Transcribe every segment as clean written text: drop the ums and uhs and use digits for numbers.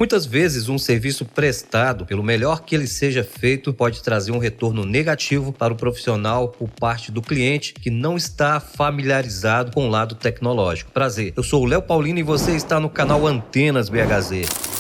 Muitas vezes, um serviço prestado, pelo melhor que ele seja feito, pode trazer um retorno negativo para o profissional por parte do cliente que não está familiarizado com o lado tecnológico. Prazer, eu sou o Léo Paulino e você está no canal Antenas BHZ.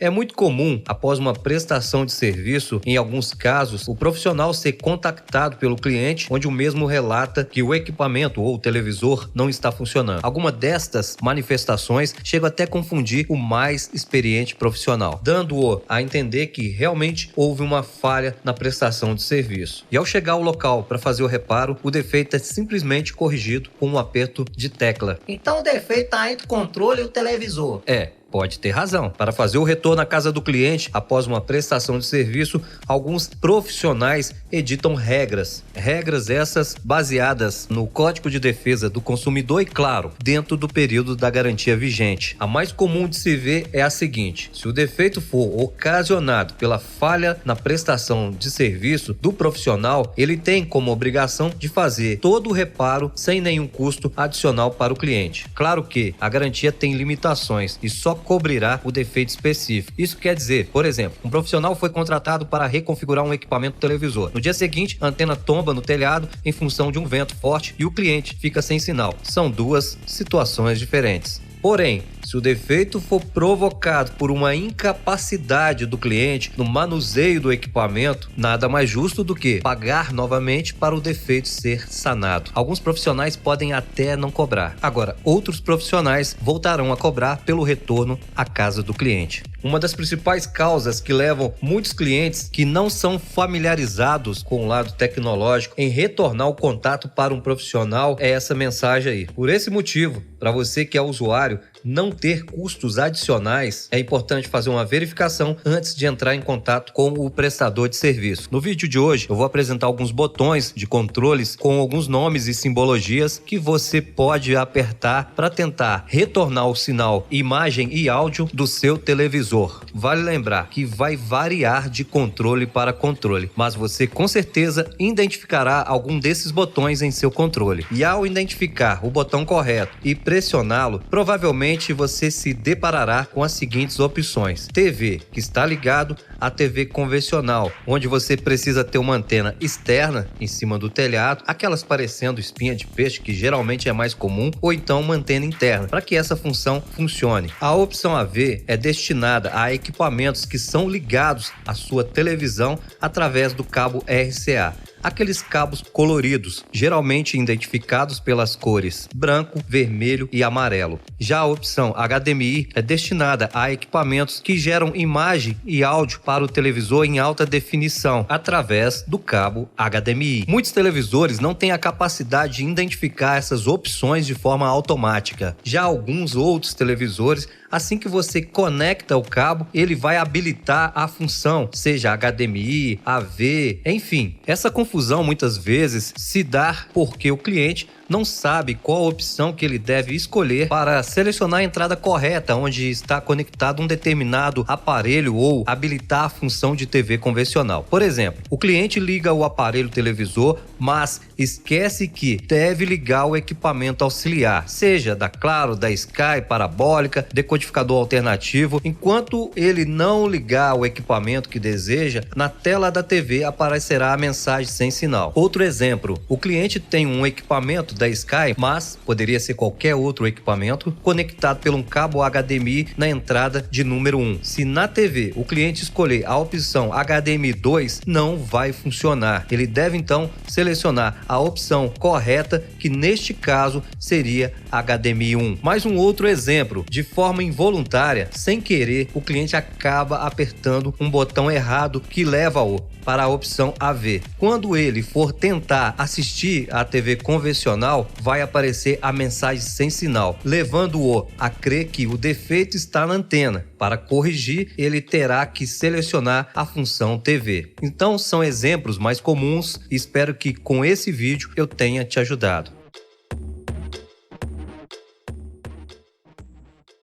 É muito comum, após uma prestação de serviço, em alguns casos, o profissional ser contactado pelo cliente, onde o mesmo relata que o equipamento ou o televisor não está funcionando. Alguma destas manifestações chega até a confundir o mais experiente profissional, dando-o a entender que realmente houve uma falha na prestação de serviço. E ao chegar ao local para fazer o reparo, o defeito é simplesmente corrigido com um aperto de tecla. Então o defeito está entre o controle e o televisor. Pode ter razão. Para fazer o retorno à casa do cliente após uma prestação de serviço, alguns profissionais editam regras. Regras essas baseadas no Código de Defesa do Consumidor e, claro, dentro do período da garantia vigente. A mais comum de se ver é a seguinte: se o defeito for ocasionado pela falha na prestação de serviço do profissional, ele tem como obrigação de fazer todo o reparo sem nenhum custo adicional para o cliente. Claro que a garantia tem limitações e só cobrirá o defeito específico. Isso quer dizer, por exemplo, um profissional foi contratado para reconfigurar um equipamento televisor. No dia seguinte, a antena tomba no telhado em função de um vento forte e o cliente fica sem sinal. São duas situações diferentes. Porém, se o defeito for provocado por uma incapacidade do cliente no manuseio do equipamento, nada mais justo do que pagar novamente para o defeito ser sanado. Alguns profissionais podem até não cobrar. Agora, outros profissionais voltarão a cobrar pelo retorno à casa do cliente. Uma das principais causas que levam muitos clientes que não são familiarizados com o lado tecnológico em retornar o contato para um profissional é essa mensagem aí. Por esse motivo, para você que é usuário, não ter custos adicionais, é importante fazer uma verificação antes de entrar em contato com o prestador de serviço. No vídeo de hoje, eu vou apresentar alguns botões de controles com alguns nomes e simbologias que você pode apertar para tentar retornar o sinal, imagem e áudio do seu televisor. Vale lembrar que vai variar de controle para controle, mas você com certeza identificará algum desses botões em seu controle. E ao identificar o botão correto e pressioná-lo, provavelmente você se deparará com as seguintes opções: TV, que está ligado à TV convencional, onde você precisa ter uma antena externa em cima do telhado, aquelas parecendo espinha de peixe, que geralmente é mais comum, ou então uma antena interna, para que essa função funcione. A opção AV é destinada a equipamentos que são ligados à sua televisão através do cabo RCA. Aqueles cabos coloridos, geralmente identificados pelas cores branco, vermelho e amarelo. Já a opção HDMI é destinada a equipamentos que geram imagem e áudio para o televisor em alta definição, através do cabo HDMI. Muitos televisores não têm a capacidade de identificar essas opções de forma automática. Já alguns outros televisores, assim que você conecta o cabo, ele vai habilitar a função, seja HDMI, AV, enfim. Essa confusão muitas vezes se dá porque o cliente não sabe qual opção que ele deve escolher para selecionar a entrada correta onde está conectado um determinado aparelho ou habilitar a função de TV convencional. Por exemplo, o cliente liga o aparelho televisor, mas esquece que deve ligar o equipamento auxiliar, seja da Claro, da Sky, parabólica, decodificador alternativo. Enquanto ele não ligar o equipamento que deseja, na tela da TV aparecerá a mensagem sem sinal. Outro exemplo, o cliente tem um equipamento da Sky, mas poderia ser qualquer outro equipamento, conectado por um cabo HDMI na entrada de número 1. Se na TV o cliente escolher a opção HDMI 2, não vai funcionar. Ele deve então selecionar a opção correta, que neste caso seria HDMI 1. Mais um outro exemplo, de forma involuntária, sem querer, o cliente acaba apertando um botão errado que leva-o para a opção AV. Quando ele for tentar assistir à TV convencional, vai aparecer a mensagem sem sinal, levando-o a crer que o defeito está na antena. Para corrigir, ele terá que selecionar a função TV. Então, são exemplos mais comuns e espero que com esse vídeo eu tenha te ajudado.